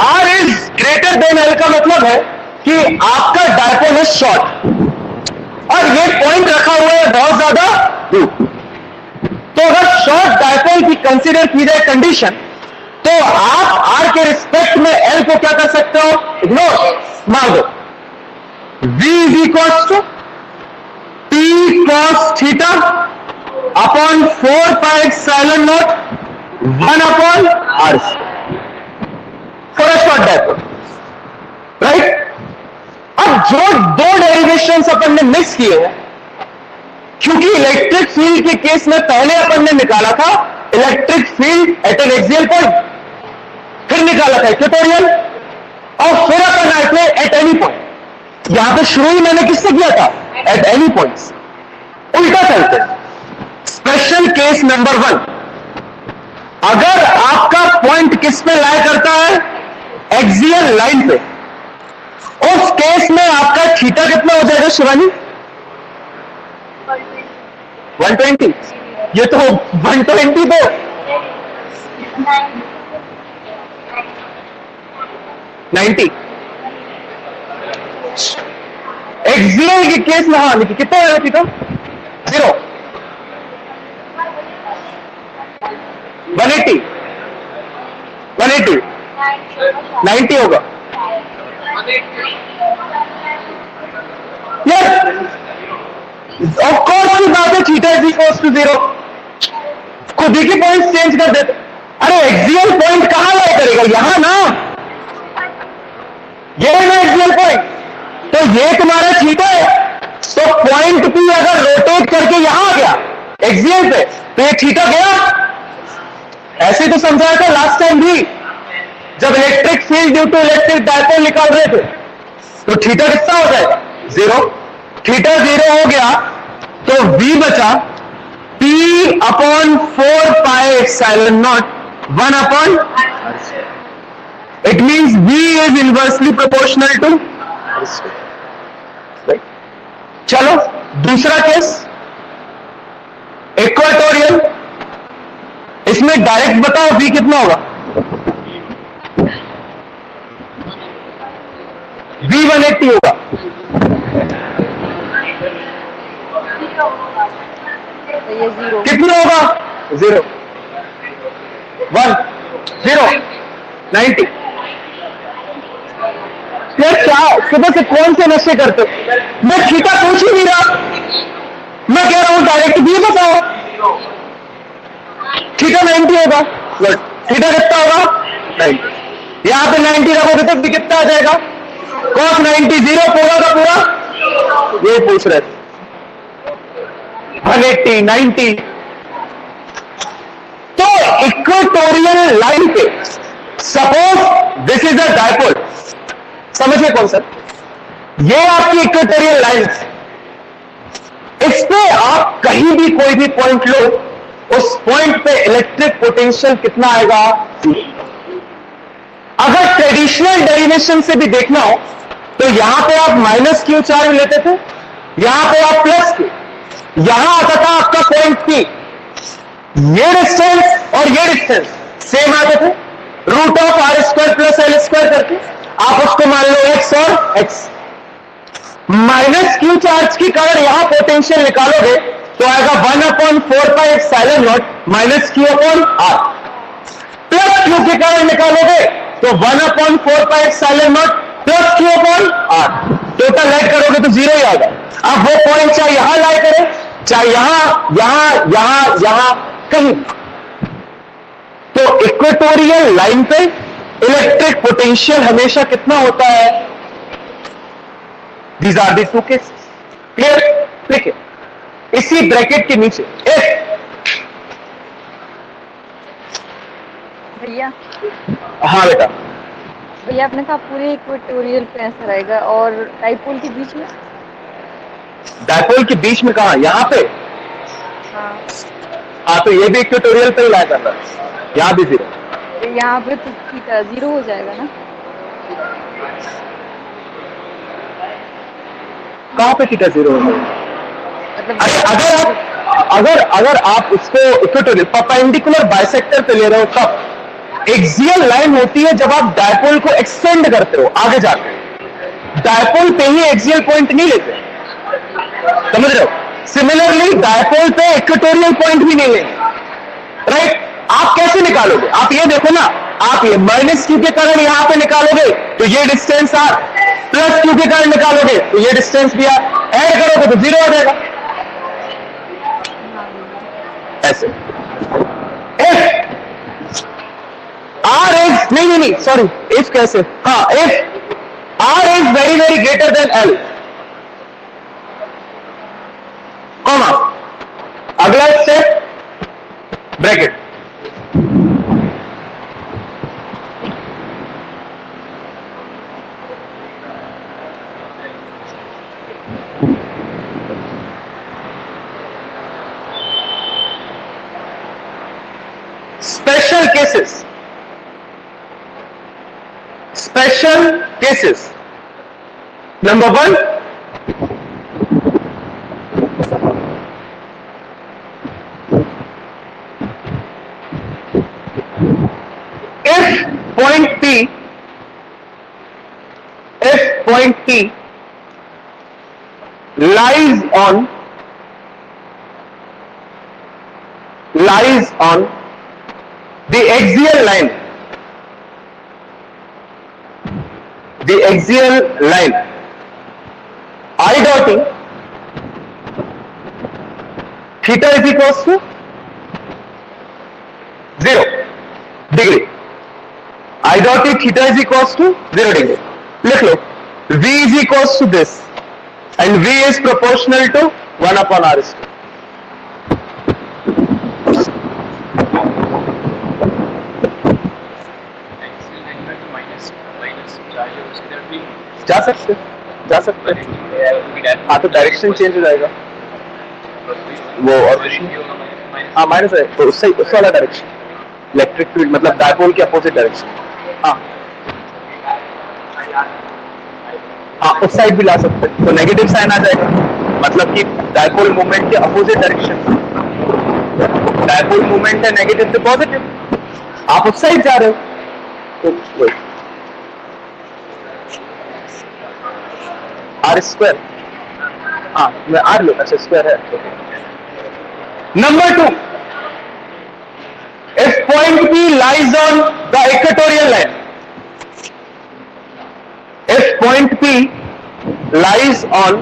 Are is greater than L का मतलब है कि आपका डायपोल इज शॉर्ट और ये पॉइंट रखा हुआ है बहुत ज्यादा दूर। तो अगर शॉर्ट डायपोल की कंसीडर की जाए कंडीशन, तो आप आर के रिस्पेक्ट में एल को क्या कर सकते हो, इग्नोर मार दो। v is equals to T cos theta upon 4 pi epsilon not 1 upon R for a short dipole, right. अब जो दो डेरिवेशंस अपन ने मिक्स किए हैं, क्योंकि इलेक्ट्रिक फील्ड के केस में पहले अपन ने निकाला था electric field at N axial point, फिर निकाला था इक्वेटोरियल, और फिर अपन आए थे एट एनी पॉइंट। यहां पे शुरू ही मैंने किससे किया था, एट एनी पॉइंट्स। उल्टा चलते हैं, स्पेशल केस नंबर 1, अगर आपका पॉइंट किस पे लाई करता है, एक्सियल लाइन पे, उस केस में आपका थीटा कितना हो जाएगा शिवानी, 120। ये तो 120 तो 90। एक्सियल के केस में हाँ लिखिए कितना आएगा थीटा, 0, 180, 180, 90 होगा। ऑफ कोर्स की बात है, थीटा इज इक्वल्स टू 0, खुद ही के पॉइंट चेंज कर देते। अरे एक्सियल पॉइंट कहां लाई करेगा, यहां ना, ये है ना एक्सियल पॉइंट, तो ये तुम्हारा थीटा है, तो पॉइंट भी अगर रोटेट करके यहां आ गया एक्सियल पे, तो ये थीटा गया। ऐसे तो समझाया था लास्ट टाइम भी, जब electric field due to electric dipole निकाल रहे थे, तो थीटा कितना हो जाएगा, 0। थीटा 0 हो गया तो v बचा p upon 4 pi epsilon not 1 upon, it means v is inversely proportional to. चलो दूसरा केस, इक्वेटोरियल, इसमें डायरेक्ट बताओ v कितना होगा, v 180 होगा। कितना होगा, 0, 1, 0, 90। क्या सुबह से कौन से नशे करते हो, मैं थीटा पूछ ही नहीं रहा, मैं कह रहा हूं डायरेक्ट भी बताओ, थीटा 90 होगा। थीटा कितना होगा, 90। यहां पे 90 रखोगे तो भी कितना आ जाएगा, cos 90, 0 पूरा का पूरा, ये पूछ रहे थे 180, 90। तो इक्वेटोरियल लाइन पे suppose this is a dipole, समझिए कौन सा, ये आपकी इक्वेटोरियल लाइन, इस पे आप कहीं भी कोई भी पॉइंट लो, उस पॉइंट पे इलेक्ट्रिक पोटेंशियल कितना आएगा। अगर ट्रेडिशनल डेरिवेशन से भी देखना हो तो यहां पे आप माइनस क्यू चार्ज लेते थे, यहां पे आप प्लस क्यू, यहां आता था आपका पॉइंट पी, ये डिस्टेंस और ये डिस्टेंस सेम आते थे, root of R square plus L square करके आप उसको मान लो एक्स और एक्स। माइनस क्यू चार्ज के कारण यहां पोटेंशियल निकालोगे तो आएगा 1 upon 4 pi epsilon not minus Q upon R. Plus Q के कारण निकालोगे तो 1 upon 4 pi epsilon not plus Q upon R. Total add करोगे तो 0 ही आएगा। अब वो पॉइंट चाहे यहां लाई करे, चाहे यहां कहीं, तो इक्वेटोरियल लाइन पे इलेक्ट्रिक पोटेंशियल हमेशा कितना होता है। These are the two cases, clear. देखिए इसी ब्रैकेट के नीचे भैया, हाँ बेटा, भैया आपने कहा पूरे इक्वेटोरियल पे ऐसा रहेगा, और डाइपोल के बीच में, डायपोल के बीच में कहा, यहां पे, हाँ तो ये भी इक्वेटोरियल पे ही लाया करता है, यहां भी 0। तो यहाँ पे तो थीटा 0 हो जाएगा ना। कहां पे थीटा 0 हो जाएगा, मतलब अगर आप उसको इक्वेटोरियल परपेंडिकुलर बाइसेक्टर पे ले रहे हो तब, एक्सियल लाइन होती है जब आप डायपोल को एक्सटेंड करते हो आगे जाकर। डायपोल पे ही एक्सियल पॉइंट नहीं लेते, समझ रहे हो। सिमिलरली डायपोल पे इक्वेटोरियल पॉइंट भी नहीं लेंगे, राइट। आप कैसे निकालोगे? आप ये देखो ना, आप ये माइनस क्यू के कारण यहां पे निकालोगे तो ये डिस्टेंस आर, प्लस क्यू के कारण निकालोगे तो ये डिस्टेंस भी आर, ऐड करोगे तो 0 आ जाएगा। ऐसे इफ आर इज नहीं सॉरी, इफ कैसे, हाँ, if R is very very greater than L, comma, अगला step bracket, special cases, special cases, number 1, if point P lies on the axial line, I dot E theta is equals to 0 degree, I dot E theta is equals to 0 degree, लिख लो, V is equals to this and V is proportional to 1 upon R square. जा सकते हाँ, तो direction change हो जाएगा वो, और कुछ नहीं, हाँ माइनस है तो उससे उस वाला डायरेक्शन, इलेक्ट्रिक फील्ड मतलब डायपोल के अपोजिट डायरेक्शन, हाँ उस साइड भी ला सकते हैं, तो नेगेटिव साइन आ जाएगा, मतलब कि डायपोल मूवमेंट के अपोजिट डायरेक्शन, डायपोल मूवमेंट है नेगेटिव से पॉजिटिव, आप उस साइड जा रहे हो तो आर स्क्वायर, हाँ मैं आर लो, अच्छा स्क्वायर है। Number 2, if point P lies on the equatorial line, if point P lies on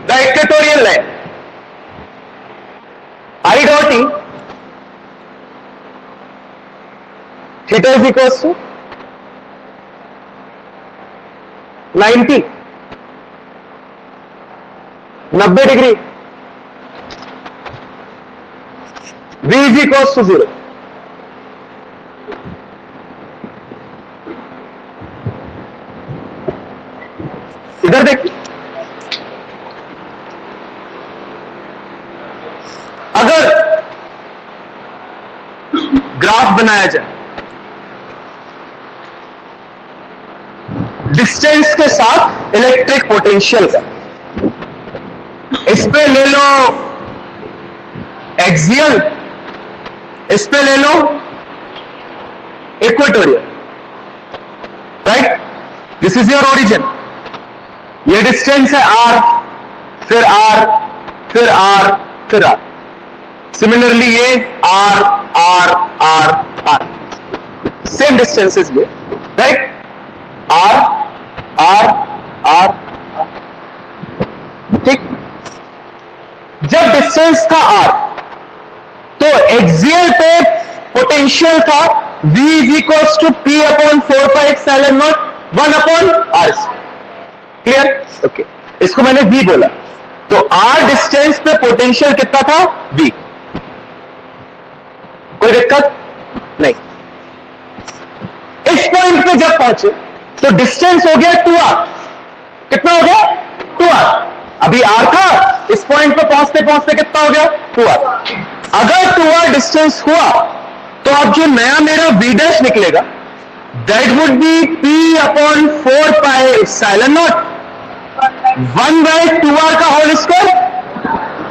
the equatorial line, I dot E theta is equals to 90 degree, V is equals to 0, इधर देखिए, अगर graph बनाया जाए distance के साथ electric potential का, इस पे ले लो एक्सियल, इस पे ले लो equatorial, right, this is your origin, ये डिस्टेंस है R, फिर R, फिर R, फिर R, सिमिलरली ये R, R, R, R, same distances ये, राइट, R, R, R, ठीक। जब डिस्टेंस था R तो एक्सियल पे पोटेंशियल था V is equals to P upon 4 pi epsilon not 1 upon R, clear, okay, इसको मैंने V बोला, तो R डिस्टेंस पे पोटेंशियल कितना था V, कोई दिक्कत नहीं। इस पॉइंट पे जब पहुंचे तो डिस्टेंस हो गया 2R, कितना हो गया 2R, अभी R था, इस पॉइंट पे पहुंचते पहुंचते कितना हो गया 2R, अगर 2R डिस्टेंस हुआ तो अब जो नया मेरा V डैश निकलेगा that would be P upon 4 pi epsilon not 1 by 2R का होल स्क्वायर,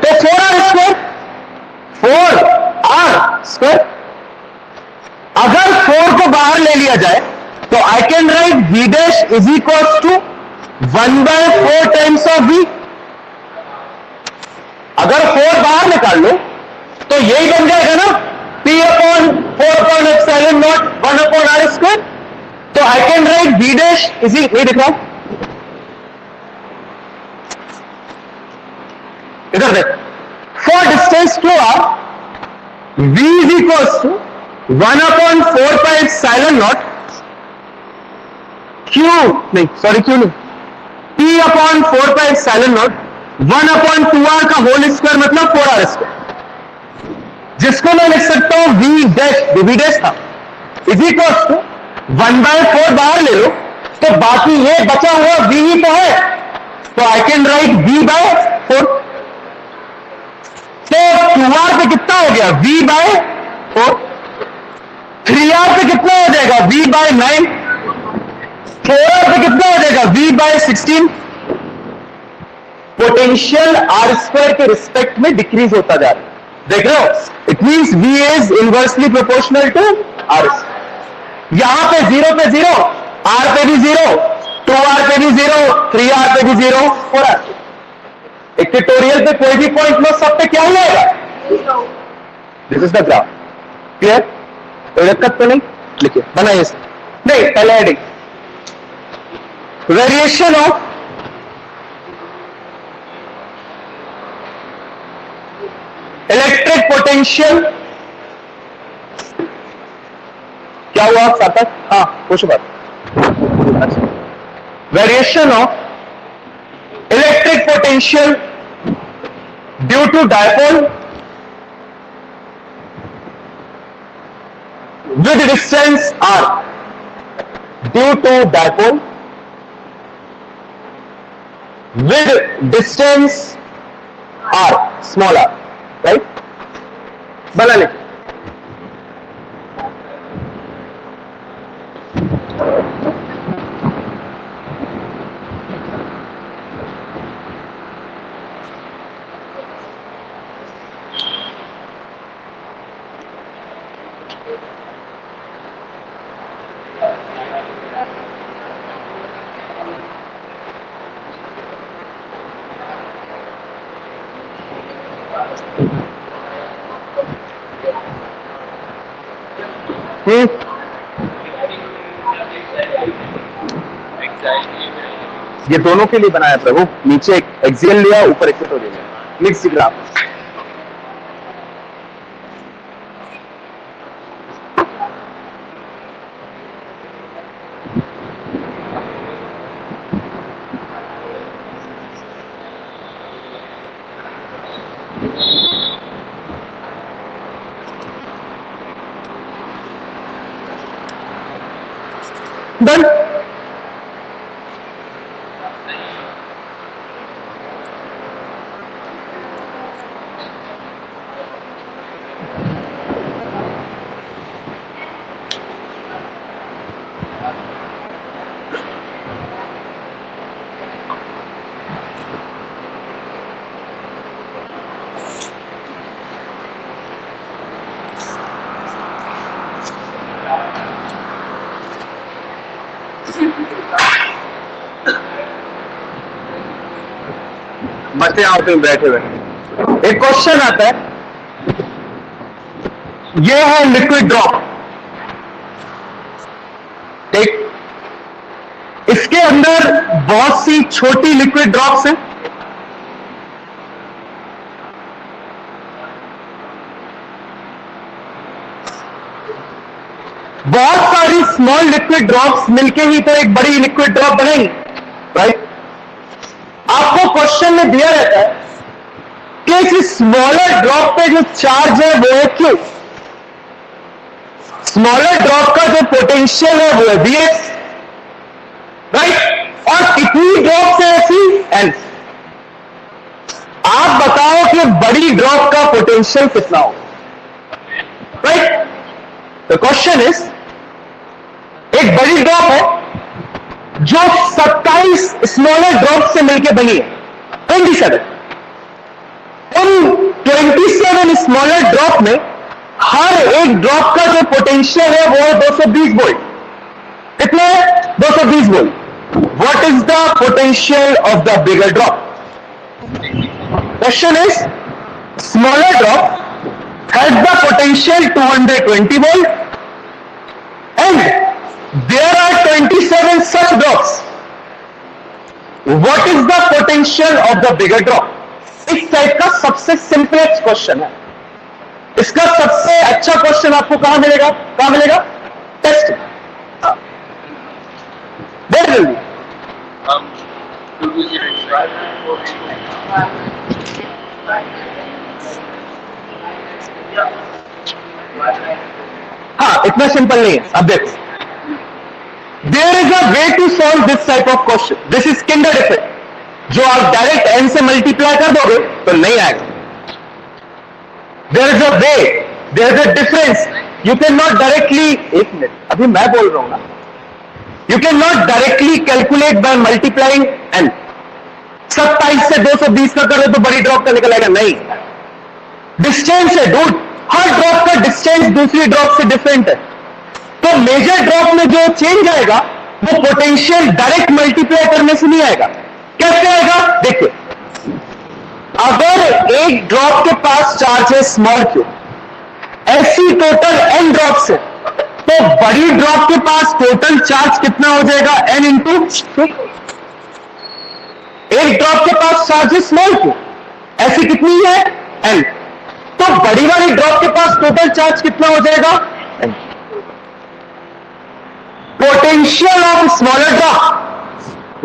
तो 4R स्क्वायर, 4R स्क्वायर, अगर किया जाए तो I can write v dash is equal to 1/4 times of v। अगर 4 बाहर निकाल लो तो यही बन जाएगा ना, p अपॉन 4/ε0 1/r²। तो I can write v dash is, ये दिख रहा हूं, इधर देख, for distance to r v is equal to 1/4πε0 q, नहीं सॉरी क्यू नहीं, p अपॉन 4πε0 1/2r का होल स्क्वायर मतलब 4r², जिसको मैं लिख सकता हूं v डैश, v डैश था इज इक्वल टू 1/4 बाहर ले लो तो बाकी ये बचा हुआ v ही तो है, तो आई कैन राइट v/4। तो 2r पे कितना हो गया, v/4, 3r पे कितना हो जाएगा, v/9, 4r पे कितना हो जाएगा, v/16। पोटेंशियल r² के रिस्पेक्ट में डिक्रीज होता जा रहा है, देख रहे हो, it means v is inversely proportional to r। यहां पे 0 पे 0, r पे भी 0, 2r पे भी 0, 3r पे भी 0, 4r। इक्वेटोरियल पे कोई भी पॉइंट लो, सब पे क्या हो जाएगा, this is the graph. Clear, कोई दिक्कत तो नहीं, लिखिए बनाइए इसे, नहीं पहले heading, variation of electric potential. क्या हुआ सातक, हाँ कुछ बात, variation of electric potential due to dipole with distance r, due to dipole with distance r, small r, right, बना लिखिए। ये दोनों के लिए बनाया प्रभु, नीचे एक एक्सियल लिया, ऊपर इक्वेटोरियल लिया, मिक्स ग्राफ। डन। बच्चे आओ तुम बैठे बैठे, एक क्वेश्चन आता है, ये है लिक्विड ड्रॉप, ठीक, इसके अंदर बहुत सी छोटी लिक्विड ड्रॉप्स हैं, बहुत सारी स्मॉल लिक्विड ड्रॉप्स मिलके ही तो एक बड़ी लिक्विड ड्रॉप बनेगी, राइट। आपको क्वेश्चन में दिया रहता है कि इस स्मॉलर ड्रॉप पे जो चार्ज है वो है क्यू, स्मॉलर ड्रॉप का जो पोटेंशियल है वो है Vx, राइट, और कितनी ड्रॉप है ऐसी एन। आप बताओ कि बड़ी ड्रॉप का पोटेंशियल कितना हो, राइट। द क्वेश्चन इज, एक बड़ी ड्रॉप है जो 27 स्मॉलर ड्रॉप से मिलकर बनी है, 27। उन 27 स्मॉलर ड्रॉप में हर एक ड्रॉप का जो पोटेंशियल है वो है 220 वोल्ट, कितने 220 volt. What is the potential of the bigger drop? Question is, smaller drop has the potential 220 volt, and there are 27 such drops. What is the potential of the bigger drop? इस type का सबसे simplest question है. इसका सबसे अच्छा question आपको कहां मिलेगा? टेस्ट. देर जल्दी. हाँ, इतना सिंपल नहीं है. अब देखो, there is a way to solve this type of question. This is kinda effect. जो आप डायरेक्ट n से मल्टीप्लाई कर दोगे तो नहीं आएगा. There is a way, there is a difference. You can not directly, एक मिनट, अभी मैं बोल रहा हूं ना, you can not directly calculate by multiplying n. 27 से 220 का करो तो बड़ी ड्रॉप का निकल आएगा? नहीं. डिस्टेंस है डूड. हर ड्रॉप का डिस्टेंस दूसरी ड्रॉप से डिफरेंट है. तो मेजर ड्रॉप में जो चेंज आएगा वो पोटेंशियल डायरेक्ट मल्टीप्लाई करने से नहीं आएगा. कैसे आएगा? देखिए, अगर एक ड्रॉप के पास चार्ज है स्मॉल क्यू, ऐसी टोटल n ड्रॉप्स है, तो बड़ी ड्रॉप के पास टोटल चार्ज कितना हो जाएगा? n into. एक ड्रॉप के पास चार्ज है स्मॉल क्यू, ऐसी कितनी है? n. तो बड़ी वाली ड्रॉप के पास टोटल चार्ज कितना हो जाएगा? n. Potential of smaller drop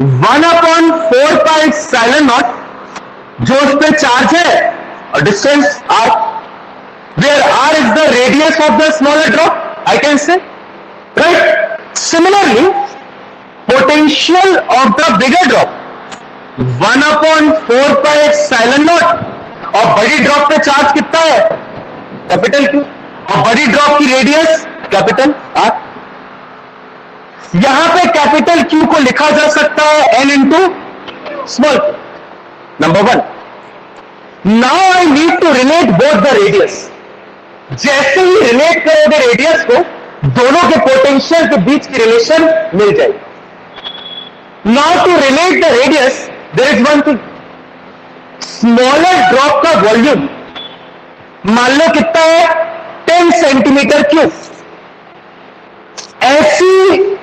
1/4πε0, जो उस पे चार्ज है, और distance r, where r is the radius of the smaller drop, I can say, right? Similarly, potential of the bigger drop 1/4πε0, और बड़ी ड्रॉप पे चार्ज कितना है? कैपिटल Q, और बड़ी ड्रॉप की रेडियस कैपिटल R. यहां पे कैपिटल Q को लिखा जा सकता है n into small q. Number 1. Now I need to relate both the radius. जैसे ही रिलेट करोगे रेडियस को, दोनों के पोटेंशियल के बीच की रिलेशन मिल जाएगी. Now to relate the radius, there is one thing. Smaller drop का वॉल्यूम मान लो कितना है? 10 सेंटीमीटर क्यूब. ऐसी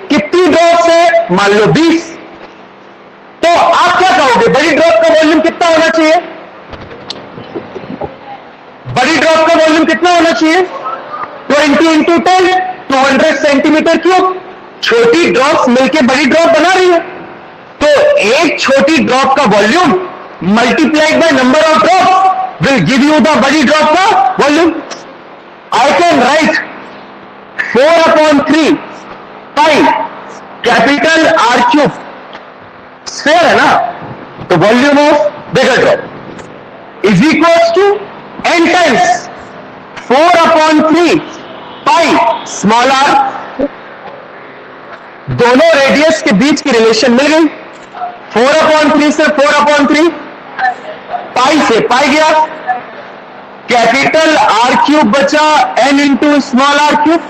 कितनी ड्रॉप्स है? मान लो 20. तो आप क्या कहोगे? बड़ी ड्रॉप का वॉल्यूम कितना होना चाहिए? बड़ी ड्रॉप का वॉल्यूम कितना होना चाहिए? 20 इंटू 10, 200 सेंटीमीटर क्यूब. छोटी ड्रॉप्स मिलकर बड़ी ड्रॉप बना रही है, तो एक छोटी ड्रॉप का volume multiplied by number of drop will give you the बड़ी ड्रॉप का volume. I can write 4/3 pi capital R cube. Sphere है ना, तो volume of bigger drop is equals to n times 4/3 pi small r. दोनों radius के बीच की relation मिल गई. 4/3 से 4/3, पाई से पाई गया, कैपिटल R क्यूब बचा n into small r cube,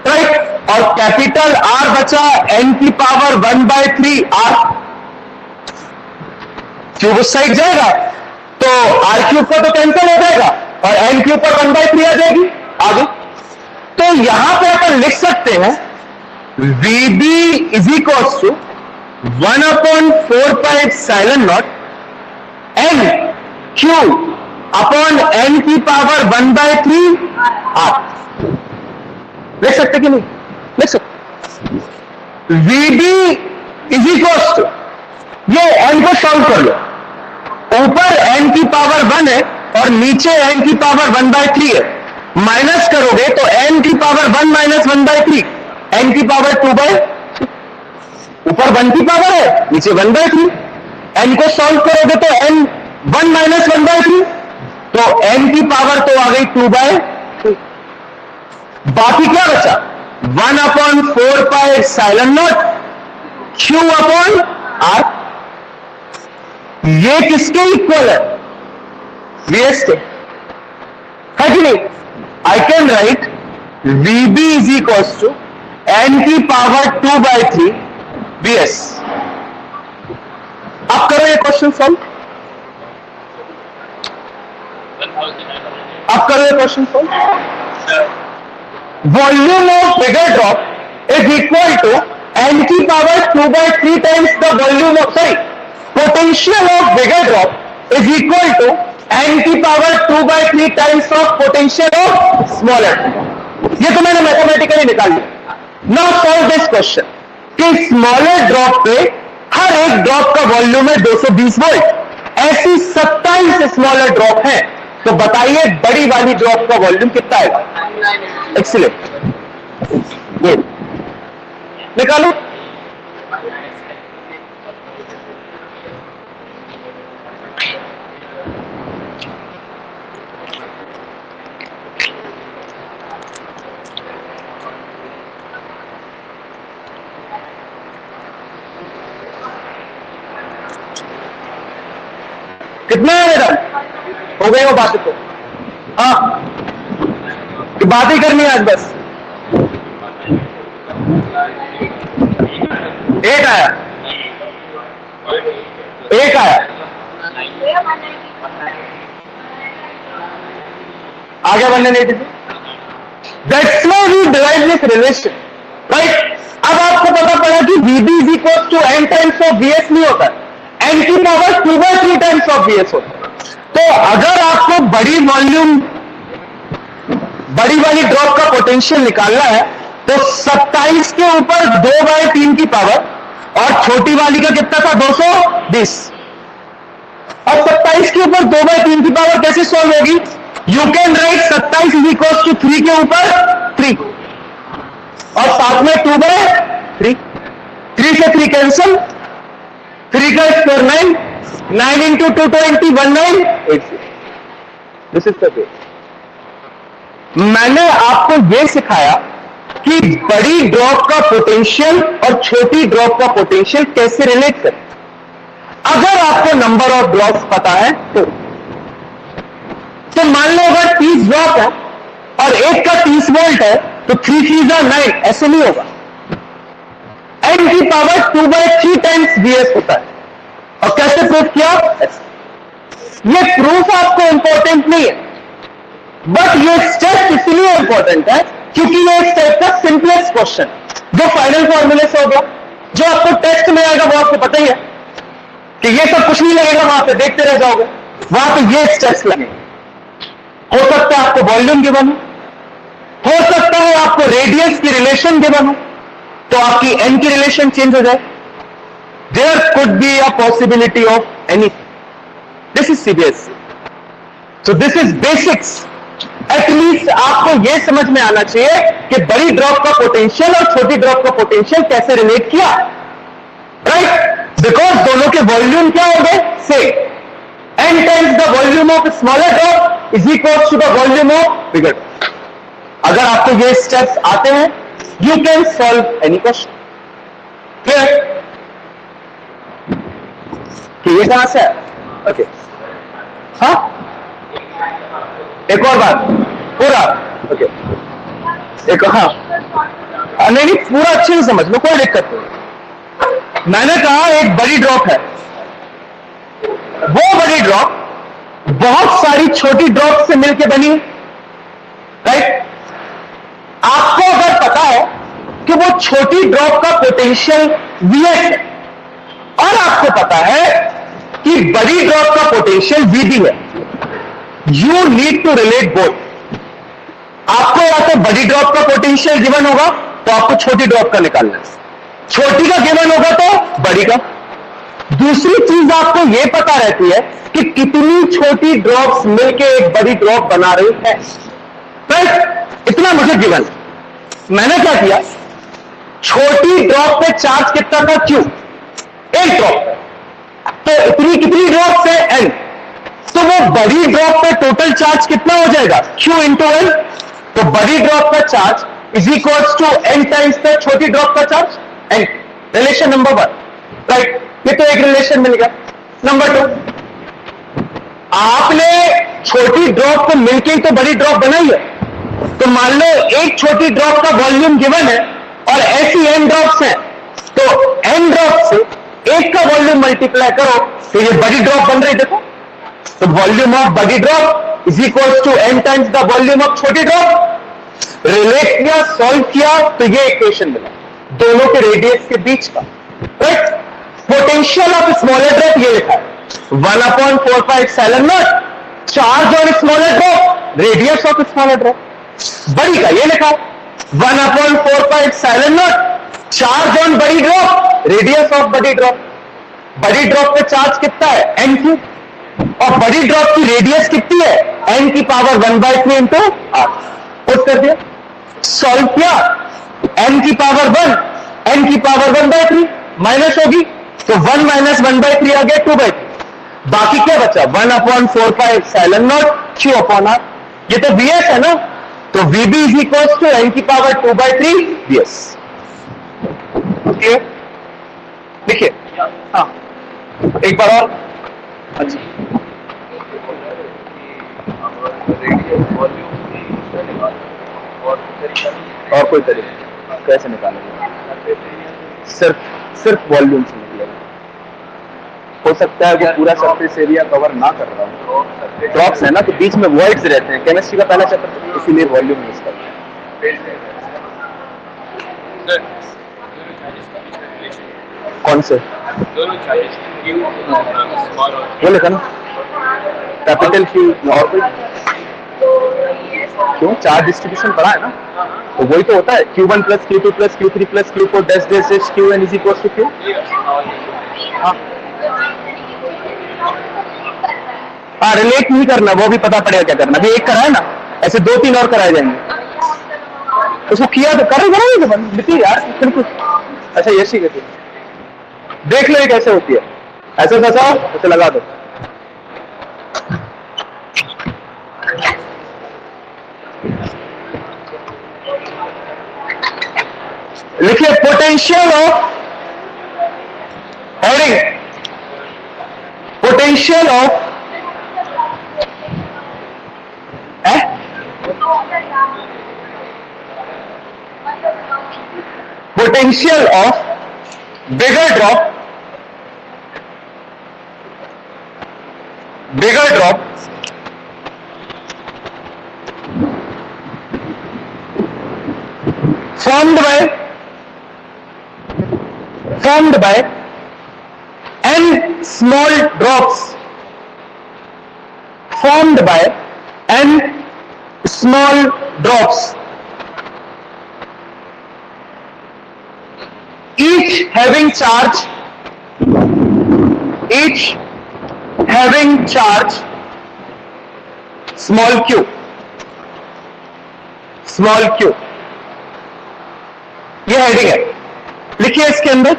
right. और कैपिटल R बचा n की पावर 1/3 r. क्यूब उस साइड जाएगा तो R क्यूब का तो कैंसिल हो जाएगा और n क्यूब पर 1/3 आ जाएगी आगे. तो यहां पे अपन लिख सकते हैं VB is equals to 1/4πε0 n cube upon n की पावर 1/3 r. लिख सकते कि नहीं? लिख सकते. VB इज इक्वल्स टू, ये n को सॉल्व कर लो. ऊपर n की पावर 1 है और नीचे n की पावर 1/3 है. माइनस करोगे तो n की पावर 1 माइनस 1/3, n की पावर 2/, ऊपर 1 की पावर है, नीचे 1/3. n को सॉल्व करोगे तो n 1 माइनस 1/3, तो n की पावर तो आ गई 2/3. बाकी क्या बचा? 1/4πε0 q अपॉन r. ये किसके इक्वल है? VS के, है कि नहीं? I can write VB is equals to n की पावर 2/3 vs। आप करो ये क्वेश्चन सॉल्व, आप करो ये question solve. Volume of bigger drop is equal to n की power 2/3 times the volume of, sorry, potential of bigger drop is equal to n की power 2/3 times of potential of smaller. ये तो मैंने mathematically निकाल लिया। Now solve this question कि smaller drop पे हर एक ड्रॉप का वॉल्यूम है 220 वोल्ट, ऐसी 27 स्मॉलर ड्रॉप है, तो बताइए बड़ी वाली ड्रॉप का वॉल्यूम कितना आएगा। एक्सीलेंट, गुड, निकालो। कितना है मेरा, हो गई वो बात तो, हाँ कि बात ही करनी है आज बस। एक आया, एक आया, आगे बढ़ने नहीं दीजिए। That's why we derive this relation, right. अब आपको पता पड़ा कि VB is equal to n times of VS नहीं होता, n की पावर 2/3 टाइम्स ऑफ VS होता है। तो अगर आपको बड़ी वॉल्यूम, बड़ी वाली ड्रॉप का पोटेंशियल निकालना है तो 27 के ऊपर 2/3 की पावर, और छोटी वाली का कितना था 220, और 27 के ऊपर 2/3 की पावर कैसे सॉल्व होगी। You can write 27 is equal to 3 के ऊपर 3, और साथ में 2/3, 3 से 3 कैंसिल, 3 का square 9, 9 into 220 1980। This is the way. मैंने आपको यह सिखाया कि बड़ी ड्रॉप का पोटेंशियल और छोटी ड्रॉप का पोटेंशियल कैसे रिलेट करें। अगर आपको नंबर ऑफ ड्रॉप्स पता है तो मान लो अगर 30 ड्रॉप है और एक का 30 वोल्ट है तो 3 3 9, ऐसे नहीं होगा। n की पावर 2/3 टाइम्स VS होता है। और कैसे प्रूफ किया, ये प्रूफ आपको इंपॉर्टेंट नहीं है, बट ये स्टेप इसलिए इंपॉर्टेंट है क्योंकि ये स्टेप का सिंपलेस्ट क्वेश्चन जो फाइनल फॉर्मूले से होगा, जो आपको टेस्ट में आएगा वो आपको पता ही है कि ये सब कुछ नहीं लगेगा, वहां पे देखते रह जाओगे, वहां पे ये स्टेप्स लगेंगे। हो सकता है आपको वॉल्यूम गिवन हो सकता है आपको रेडियस की रिलेशन गिवन हो, तो आपकी n की रिलेशन चेंज हो जाए। There could be a possibility of anything. This is CBSE, so this is basics. At least आपको यह समझ में आना चाहिए कि बड़ी ड्रॉप का पोटेंशियल और छोटी ड्रॉप का पोटेंशियल कैसे रिलेट किया, राइट। बिकॉज दोनों के वॉल्यूम क्या हो गए, same. n times the volume of smaller drop is equal to the volume of bigger drop. अगर आपको ये स्टेप्स आते हैं, you can solve any question. Clear कि ये कहां से है, ओके। हाँ, एक और बात, पूरा ओके, एक, हाँ नहीं नहीं, पूरा अच्छे से समझ लो, कोई दिक्कत नहीं। मैंने कहा एक बड़ी ड्रॉप है, वो बड़ी ड्रॉप बहुत सारी छोटी ड्रॉप से मिलकर बनी है, राइट। आपको अगर पता है कि वो छोटी ड्रॉप का पोटेंशियल VS है, और आपको पता है कि बड़ी ड्रॉप का पोटेंशियल VB है, you need to relate both. आपको या तो बड़ी ड्रॉप का पोटेंशियल गिवन होगा तो आपको छोटी ड्रॉप का निकालना है, छोटी का गिवन होगा तो बड़ी का। दूसरी चीज आपको यह पता रहती है कि कितनी छोटी ड्रॉप्स मिलकर एक बड़ी ड्रॉप बना रही है, राइट। इतना मुझे गिवन। मैंने क्या किया, छोटी ड्रॉप पे चार्ज कितना था, Q, एक ड्रॉप, तो इतनी कितनी ड्रॉप है, N, तो वो बड़ी ड्रॉप पे टोटल चार्ज कितना हो जाएगा, Q इंटू N। तो बड़ी ड्रॉप का charge is equals to N times the छोटी ड्रॉप का charge, N। Relation number 1, right. ये तो एक रिलेशन मिल गया। नंबर 2, आपने छोटी ड्रॉप को मिलकर ही तो बड़ी ड्रॉप बनाई है, तो मान लो एक छोटी ड्रॉप का वॉल्यूम गिवन है और ऐसी एन ड्रॉप्स हैं, तो एन ड्रॉप से एक का वॉल्यूम मल्टीप्लाई करो तो ये बड़ी ड्रॉप बन रही, देखो। तो वॉल्यूम ऑफ बड़ी drop is equal to N times the volume of छोटी ड्रॉप। रिलेट किया, सॉल्व किया, तो ये इक्वेशन मिला दोनों के रेडियस के बीच का, right. Potential of smaller drop ये लिखा है 1/4πε0 charge on smaller drop, radius of smaller drop. बड़ी का ये लिखा 1/4πε0 चार्ज ऑन बड़ी ड्रॉप, रेडियस ऑफ बड़ी ड्रॉप। बड़ी ड्रॉप पे चार्ज कितना है, एन क्यूब, और बड़ी ड्रॉप की रेडियस कितनी है, एन की पावर 1/3 इंटू आर। पुट कर दिया, सॉल्व किया, एन की पावर 1, एन की पावर 1/3 माइनस होगी, तो 1 माइनस 1/3 आ गया 2/3। बाकी क्या बचा, 1/4πε0 क्यू अपॉन आर। ये तो वीएस है ना, तो वीबी इज इक्वल टू एन की पावर 2/3 वीएस। देखिए, हाँ एक बार और, अच्छा और कोई तरीका कैसे निकालेंगे, सिर्फ वॉल्यूम से निकलेगा। हो सकता है वो पूरा सरफेस एरिया कवर ना कर रहा हूँ, ड्रॉप्स है ना, तो बीच में वॉइड्स रहते हैं, केमिस्ट्री का पहला चैप्टर, इसीलिए वॉल्यूम यूज करते हैं। कौन से वो लिखा ना, कैपिटल क्यू और कोई, क्यों चार्ज डिस्ट्रीब्यूशन पढ़ा है ना, तो वही तो होता है Q1 plus Q2 plus Q3 plus Q4 dash dash dash Qn is equal to Q। हाँ रिलेट नहीं करना, वो भी पता पड़ेगा क्या करना। अभी एक कराए ना, ऐसे 2-3 और कराए जाएंगे। उसको किया तो करेंगे यार बिल्कुल। अच्छा ये ठीक है, देख लो ये कैसे होती है, ऐसे फंसाओ, ऐसे लगा दो। लिखिए potential of heading, potential of potential of bigger drop, formed by n small drops, formed by n small drops, each having charge small q, ये हेडिंग है। लिखिए इसके अंदर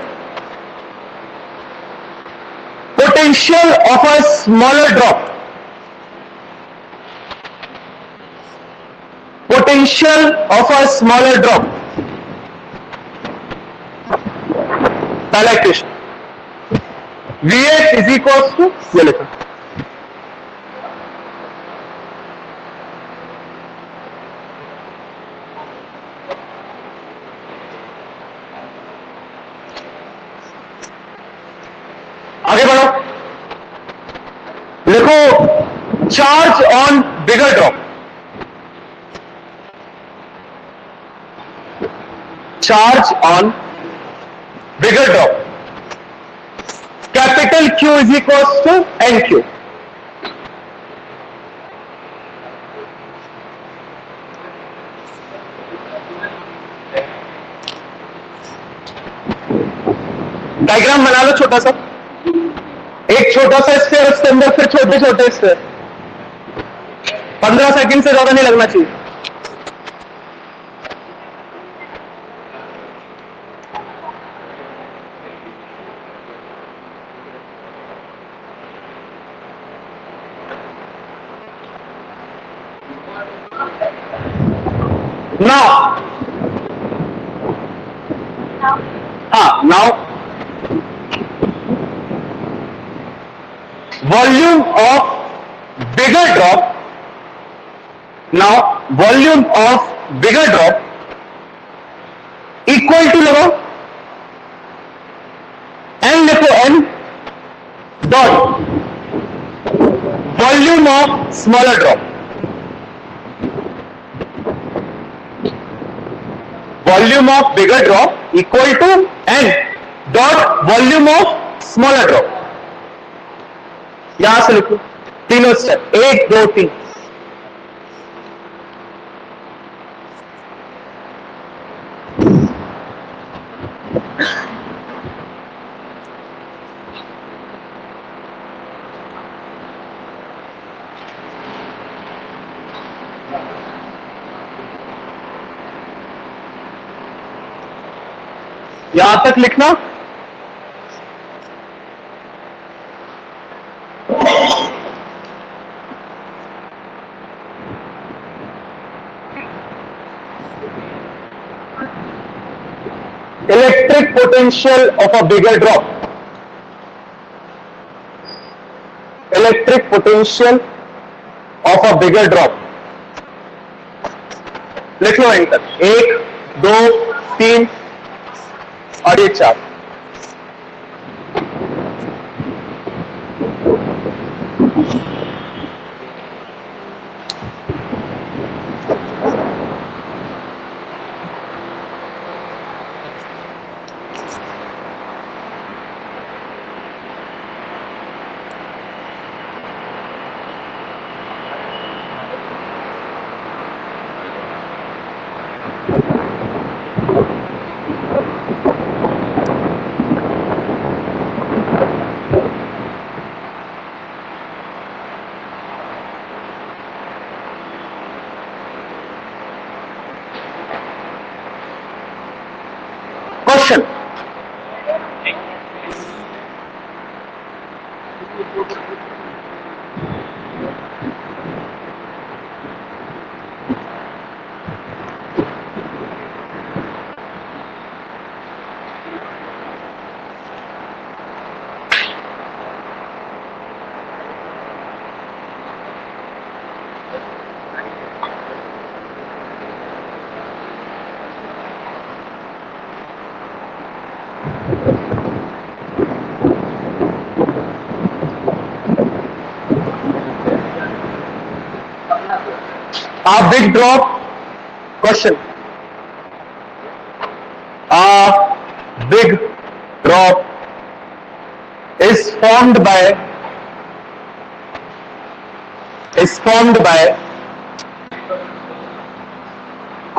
potential of a smaller drop, potential of a smaller drop, पहला equation Vs is equal to, ये लिखो आगे बढ़ो, लिखो charge on bigger drop, charge on bigger drop, capital Q is equal to n q. Diagram बना लो छोटा सा, एक छोटा सा स्फीयर, उसके अंदर फिर छोटे छोटे स्फीयर। 15 सेकंड से ज्यादा नहीं लगना चाहिए। Now volume of bigger drop, now volume of bigger drop equal लगाओ, एन लिखो, N dot volume of smaller drop, volume of bigger drop equal to N dot volume of smaller drop. यहां से लिखो तीनों स्टेप, 1 2 3। यहां तक लिखना। Electric potential of a bigger drop. Electric potential of a bigger drop. लिख लो enter, 1 2 3 और ये 4। Question, a big drop, question, a big drop is formed by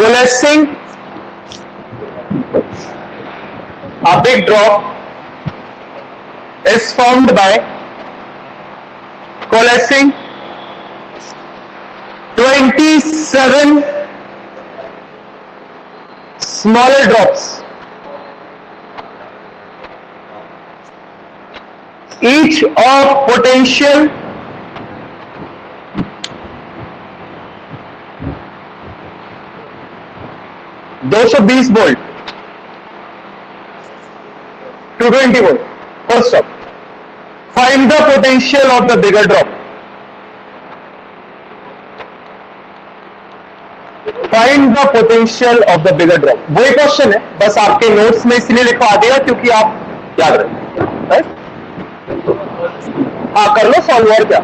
coalescing. A big drop is formed by coalescing 27 smaller drops, each of potential 220 volt, 220 volt. First step, find the potential of the bigger drop. Find the potential of the bigger drop. वही question है, बस आपके notes में इसलिए लिखवा दिया क्योंकि आप याद रखें। हाँ कर लो सॉल्व, और क्या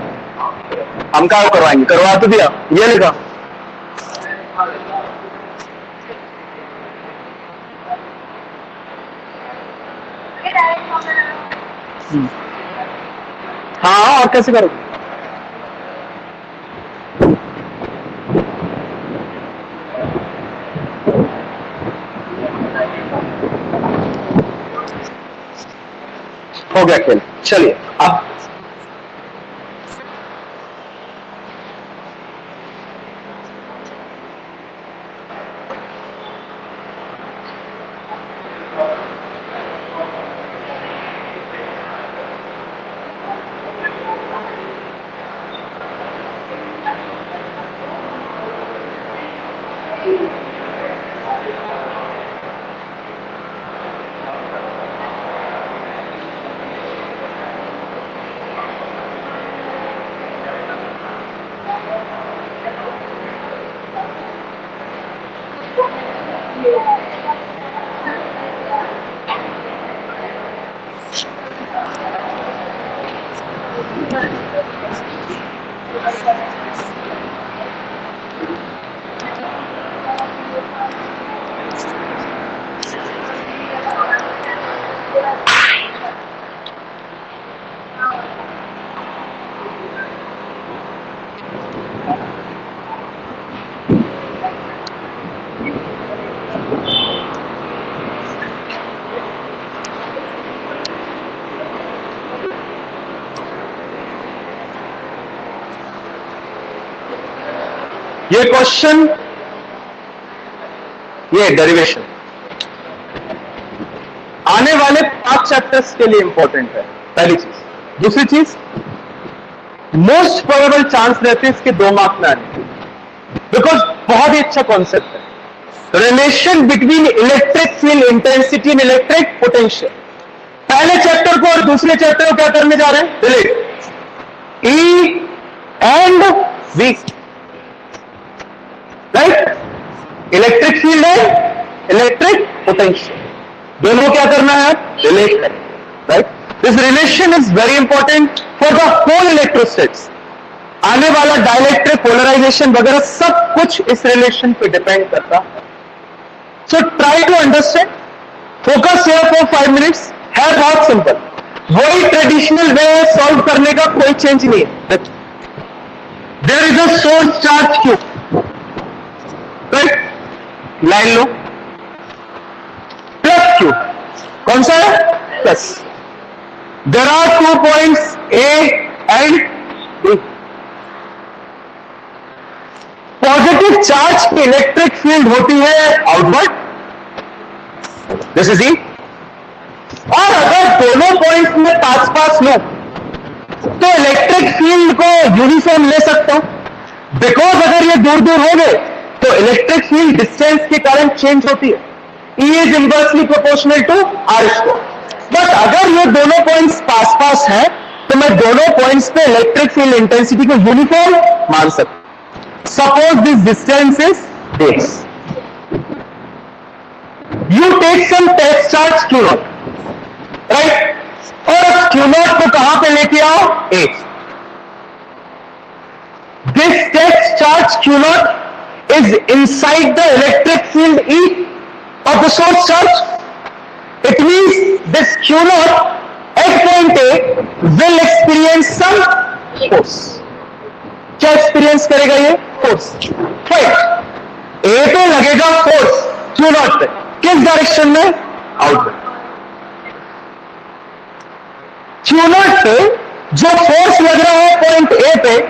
हम क्या करवाएंगे, करवा तो दिया, ये लिखा। हाँ और कैसे करोगे? हो गया खेल, चलिए अब ये क्वेश्चन, ये डेरिवेशन आने वाले 5 चैप्टर्स के लिए इंपॉर्टेंट है, पहली चीज। दूसरी चीज, मोस्ट प्रोबेबल चांस रहते हैं इसके 2 मार्क में आने के, बिकॉज बहुत ही अच्छा कॉन्सेप्ट है, relation between electric field intensity and electric potential. पहले चैप्टर को और दूसरे चैप्टर को क्या करने जा रहे हैं, relate E and V, right? Electric field है, इलेक्ट्रिक पोटेंशियल, दोनों क्या करना है, रिलेट करें, right? This relation is very important for the whole electrostatics. आने वाला डाइलेक्ट्रिक, पोलराइजेशन वगैरह सब कुछ इस रिलेशन पे डिपेंड करता है। So try to understand, focus here for 5 minutes. है बहुत सिंपल, वही ट्रेडिशनल वे सॉल्व करने का, कोई चेंज नहीं है। There is a source charge Q, right? Line लो, प्लस क्यू, कौन सा है, plus. There are 2 points A and B. Positive charge की इलेक्ट्रिक फील्ड होती है आउटवर्ड, दिस इज ई। और अगर दोनों पॉइंट्स में पास पास लो तो इलेक्ट्रिक फील्ड को यूनिफॉर्म ले सकता हूं, बिकॉज अगर ये दूर दूर हो गए तो इलेक्ट्रिक फील्ड डिस्टेंस के कारण चेंज होती है। E is inversely proportional to R square. But अगर ये दोनों पॉइंट्स पास पास हैं तो मैं दोनों पॉइंट्स पे इलेक्ट्रिक फील्ड इंटेंसिटी को यूनिफॉर्म मान सकता हूं। Suppose this distance is this, you take some test charge Q naught, right? और Q नॉट को कहां पे लेके आओ, A। This test charge Q naught is inside the electric field E of the source charge. It means this Q naught at point A will experience some force. क्या experience करेगा ये, force, right? A पे लगेगा force Q naught पे, किस direction में, outward. Q naught पे जो force लग रहा है पॉइंट A पे,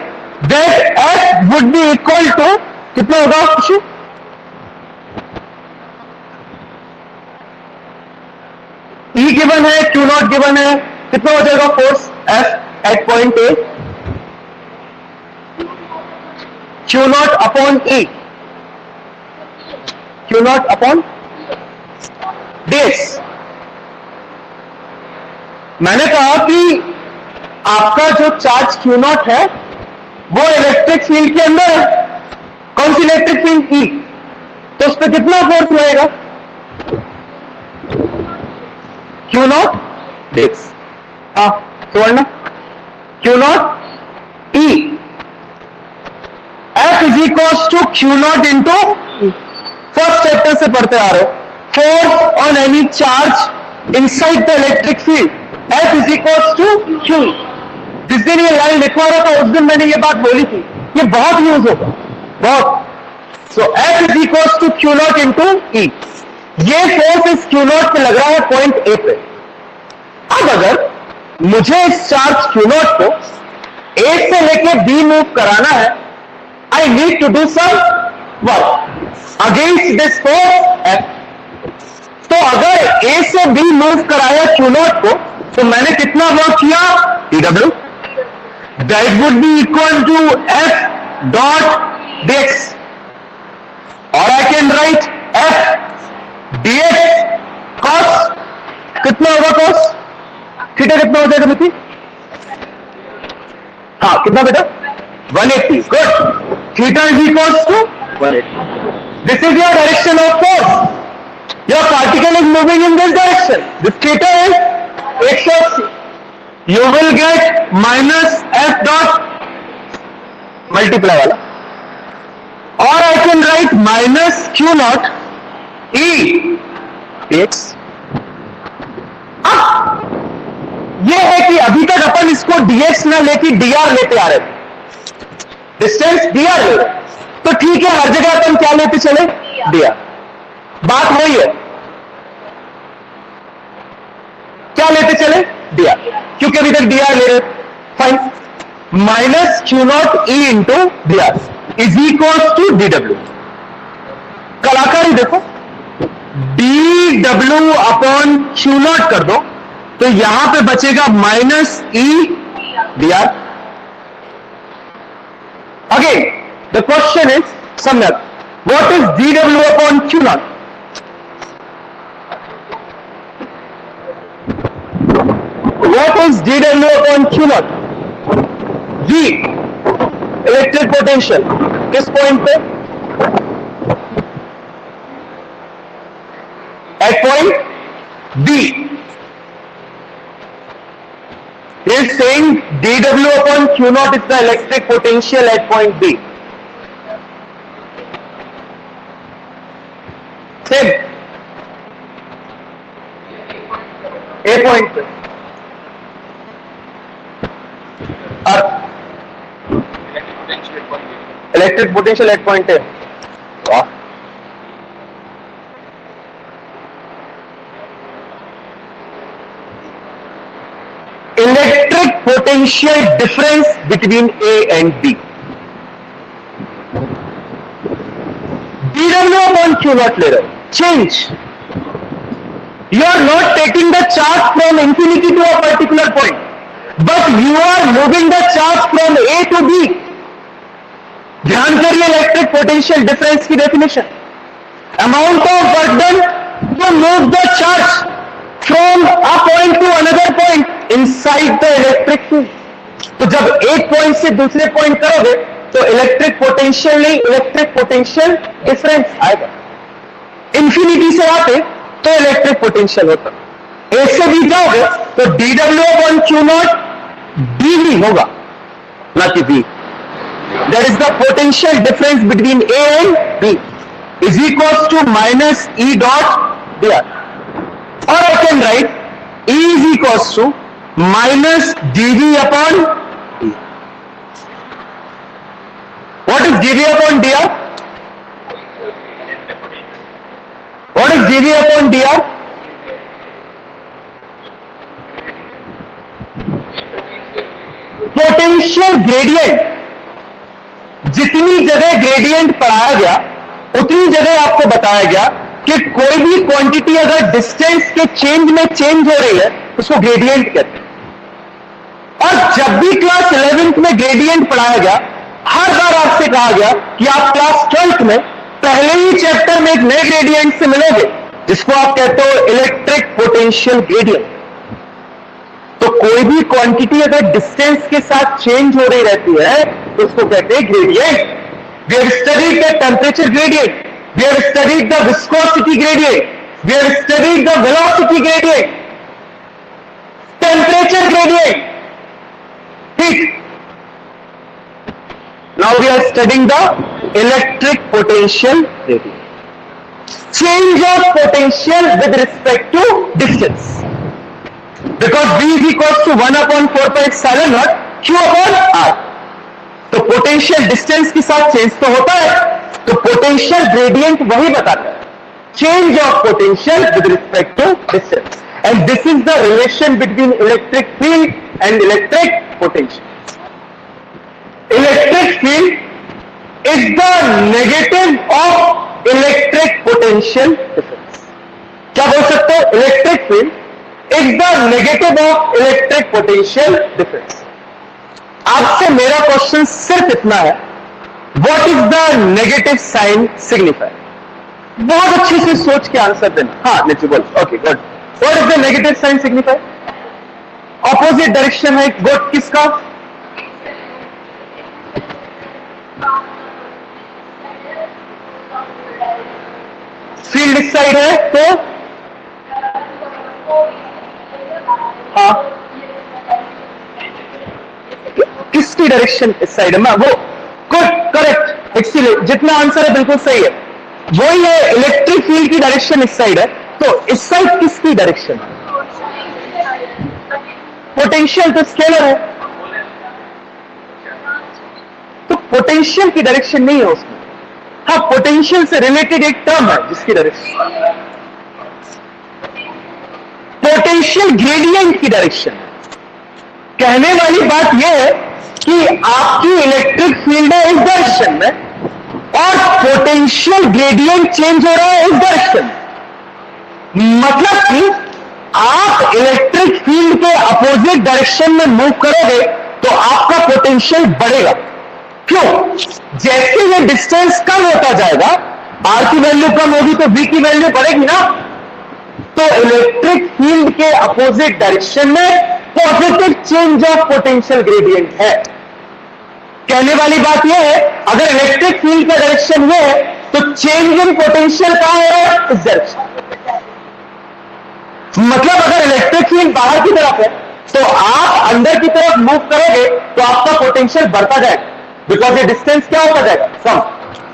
that F would be equal to कितना होगा खुशी, E गिवन है, Q नॉट गिवन है, कितना हो जाएगा force F at point A, Q naught upon E, Q naught upon ds। मैंने कहा कि आपका जो चार्ज Q नॉट है वो इलेक्ट्रिक फील्ड के अंदर है। कौन सी इलेक्ट्रिक फील्ड, E, तो उस पर कितना फोर्स लगेगा, Q नॉट ds। हाँ Suvarna, Q naught E, F is equal to Q naught into, first chapter से पढ़ते आ रहे हो, force on any charge inside the electric field, F is equal to Q। जिस दिन ये लाइन लिखवा रहा था उस दिन मैंने ये बात बोली थी, ये बहुत यूज होगा, बहुत। So F is equal to Q naught into E। ये फोर्स इस Q नॉट पे लग रहा है पॉइंट A पे। अब अगर मुझे इस चार्ज Q नॉट को A से लेके B मूव कराना है, I need to do some work against this force F। तो अगर A से B मूव कराया Q नॉट को तो मैंने कितना वर्क किया, TW, that would be equal to F dot dx, और I can write F dx cos, कितना होगा cos थीटा, कितना हो जाएगा मित्र, हाँ कितना बेटा, 180, good. Theta is equal to 180। This is your direction of force, your particle is moving in this direction, this theta is 180, you will get minus F dot multiply वाला, और I can write minus Q naught E dx। अब कि अभी तक अपन इसको dx ना लेके dr लेते आ रहे थे, डिस्टेंस dr ले रहे, तो ठीक है, हर जगह अपन क्या लेते चले, dr। बात वही है, क्या लेते चले, dr, क्योंकि अभी तक dr ले रहे। Fine, minus Q naught E into dr is equal to dw। कलाकारी देखो, dw अपॉन क्यू नॉट कर दो तो यहां पे बचेगा minus e dr। Again the question is Samyak, what is dw upon Q naught? What is dw upon q naught? V electric potential किस point पे? At point B. He is saying dw upon q naught is the electric potential at point B. Same. A point पे electric potential at point है। Electric potential difference between A and B, dw upon Q naught ले रहे, change, you are not taking the charge from infinity to a particular point, but you are moving the charge from A to B. ध्यान करिए electric potential difference की definition, amount of work done to move the charge from a point to another point inside the electric field. तो जब एक point से दूसरे point करोगे तो इलेक्ट्रिक पोटेंशियल नहीं, इलेक्ट्रिक पोटेंशियल डिफरेंस आएगा। इंफिनिटी से आते तो इलेक्ट्रिक पोटेंशियल होता, ए से बी जाओगे तो dw upon Q naught dv होगा, ना कि v। That is the potential difference between A and B is equal to minus E dot dr, और I can write E is equal to minus dv upon d। What is dv upon dr? What is dv upon dr? Potential gradient. जितनी जगह gradient पढ़ाया गया उतनी जगह आपको बताया गया कि कोई भी क्वांटिटी अगर डिस्टेंस के चेंज में चेंज हो रही है उसको ग्रेडियंट कहते हैं। और जब भी क्लास 11th में ग्रेडियंट पढ़ाया गया, हर बार आपसे कहा गया कि आप क्लास 12th में पहले ही चैप्टर में एक नए ग्रेडियंट से मिलोगे जिसको आप कहते हो इलेक्ट्रिक पोटेंशियल ग्रेडियंट। तो कोई भी क्वांटिटी अगर डिस्टेंस के साथ चेंज हो रही रहती है तो उसको कहते हैं gradient. We have studied the temperature gradient, we have studied the viscosity gradient, we have studied the velocity gradient, temperature gradient, ठीक। Now we are studying the electric potential gradient. Change of potential with respect to distance. Because V is equals to 1 upon 4 pi epsilon naught Q upon R. तो potential distance के साथ change तो होता है, तो potential gradient वही बताता है, change of potential with respect to distance. And this is the relation between electric field and electric potential. Electric field is the negative of electric potential difference. क्या बोल सकते हो? Electric field is the negative of electric potential difference. आपसे मेरा question सिर्फ इतना है, what is the negative sign signify? बहुत अच्छे से सोच के आंसर देना। हाँ निचु बोल, okay good. What is the negative sign signify? Opposite direction है, गुड। किसका? फील्ड इस साइड है तो हाँ, किसकी डायरेक्शन इस साइड है? वो गुड, करेक्ट, एक्सीलेंट, जितना आंसर है बिल्कुल सही है, वही है। इलेक्ट्रिक फील्ड की डायरेक्शन इस साइड है, तो इस साइड किसकी डायरेक्शन है? पोटेंशियल तो स्केलर है, तो पोटेंशियल की डायरेक्शन नहीं है उसमें। हाँ, पोटेंशियल से रिलेटेड एक टर्म है जिसकी डायरेक्शन पोटेंशियल ग्रेडियंट की डायरेक्शन है। कहने वाली बात यह है कि आपकी इलेक्ट्रिक फील्ड है इस डायरेक्शन में और पोटेंशियल ग्रेडियंट चेंज हो रहा है इस डायरेक्शन में। मतलब कि आप इलेक्ट्रिक फील्ड के अपोजिट डायरेक्शन में मूव करोगे तो आपका पोटेंशियल बढ़ेगा। क्यों? जैसे ये डिस्टेंस कम होता जाएगा, आर की वैल्यू कम होगी तो वी की वैल्यू बढ़ेगी ना। तो इलेक्ट्रिक फील्ड के अपोजिट डायरेक्शन में positive change of potential gradient है। कहने वाली बात यह है, अगर इलेक्ट्रिक फील्ड का डायरेक्शन ये है तो चेंज इन पोटेंशियल कहां हो रहा है? इस डायरेक्शन। मतलब अगर इलेक्ट्रिक फील्ड बाहर की तरफ है तो आप अंदर की तरफ मूव करोगे तो आपका पोटेंशियल बढ़ता जाएगा, बिकॉज ये डिस्टेंस क्या होता जाएगा? कम।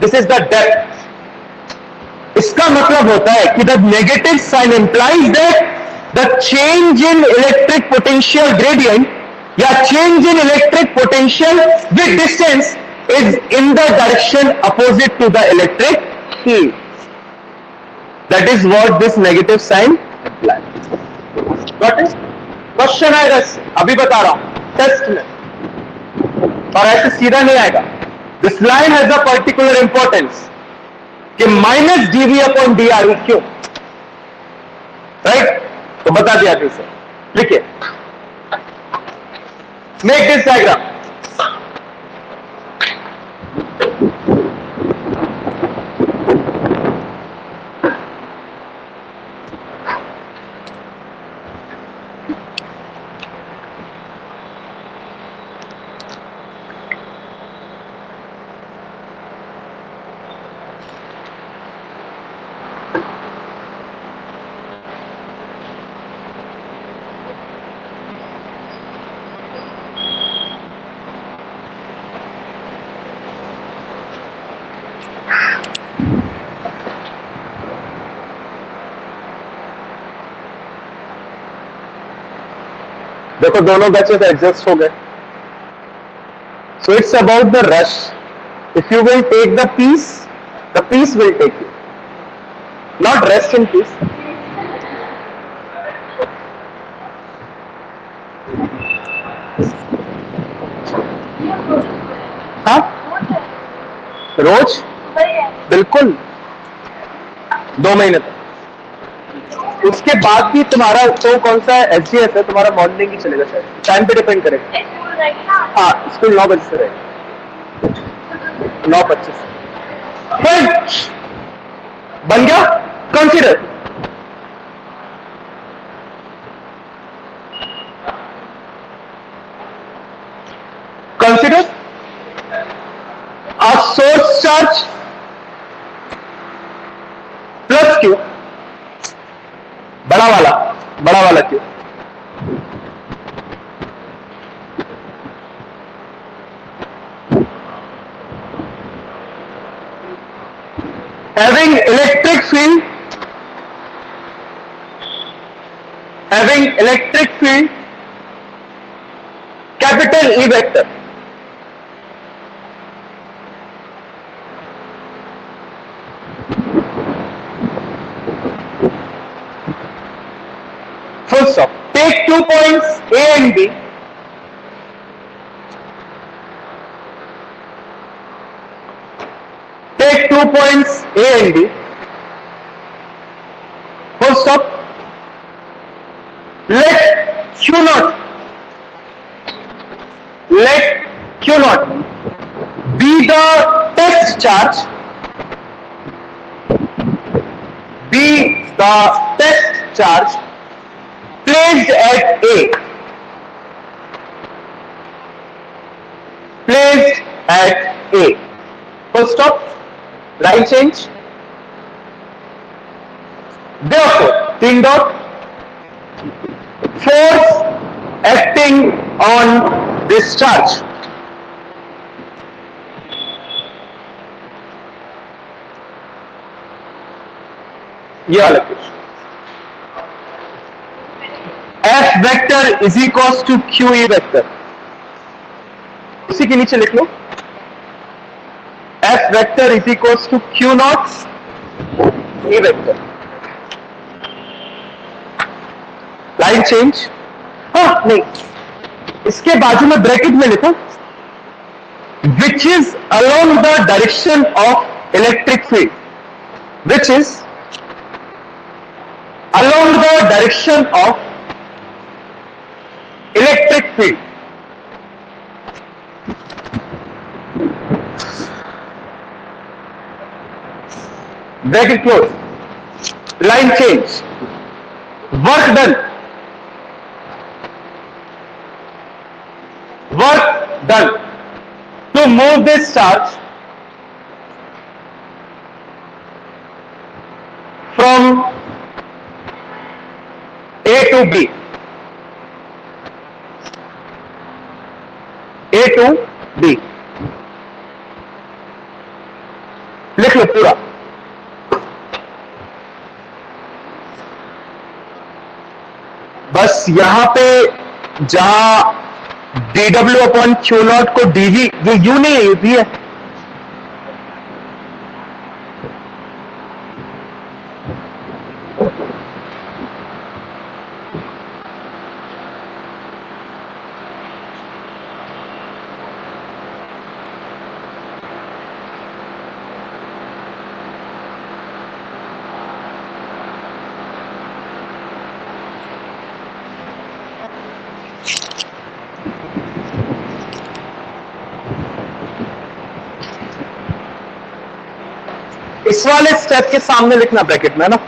This is the depth. इसका मतलब होता है कि the negative sign implies that the change in electric potential gradient या change in electric potential with distance is in the direction opposite to the electric field. That is what this negative sign implies. Got it? Question आएगा, अभी बता रहा हूं test में, और ऐसे सीधा नहीं आएगा। This line has a particular importance कि minus dv upon d r क्यों, राइट? तो बता दिया था इसे, लिखिए। Make this diagram. देखो दोनों बैचेस एडजस्ट हो गए। So it's about the rush. If you will take the peace will take you, not rest in peace. हाँ, रोज बिल्कुल 2 महीने तक। उसके बाद भी तुम्हारा तो कौन सा एसजीएस है तुम्हारा, मॉर्निंग ही चलेगा शायद, टाइम पे डिपेंड करेगा। हाँ, स्कूल 9 बजे से रहेगा, 9:25 से। बन गया? Consider a source charge plus Q, बड़ा वाला Q, having electric field capital E vector, full stop. Take 2 points A and B. Take 2 points A and B. Full stop. Let Q naught be the test charge. Placed at A. Full stop. Line change. Therefore, pin dot, force acting on this charge ये वाला question, F vector is equal to q E vector, उसी के नीचे लिख लो F vector is equal to q naught E vector. Line change, हाँ नहीं, इसके बाजू में ब्रैकेट में लिखो which is along the direction of electric field, which is along the direction of electric field. Bracket close. Line change. Work done. Work done. To move this charge from A to B, A to B, लिख लो पूरा। बस यहां पे जहां dw upon Q not को dv, ये u नहीं है, ये v है। इस वाले स्टेप के सामने लिखना ब्रैकेट में ना,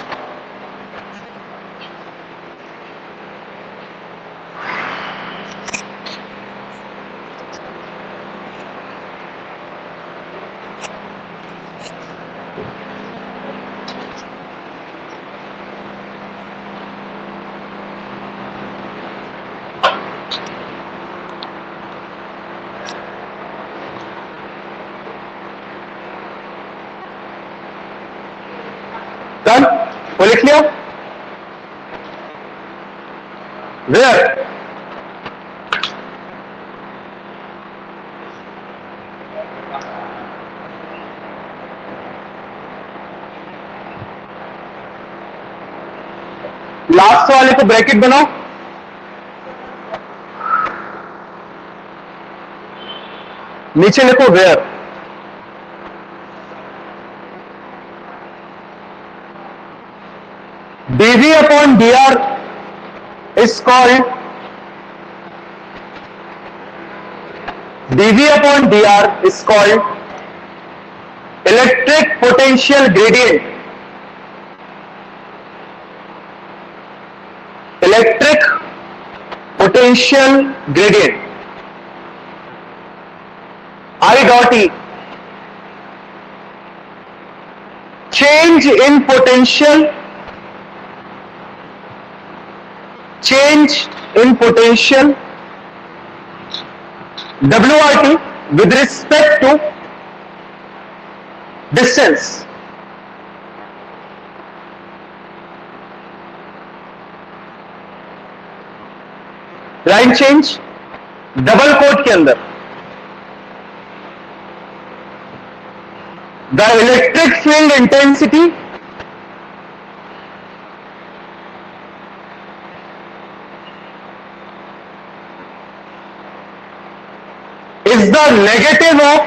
डन, वो लिख लिया। वेयर लास्ट वाले को ब्रैकेट बनाओ, नीचे लिखो where. dv upon dr is called electric potential gradient. Electric potential gradient, I dot E, change in potential, WRT with respect to distance. Line change double quote के अंदर, the electric field intensity is the negative of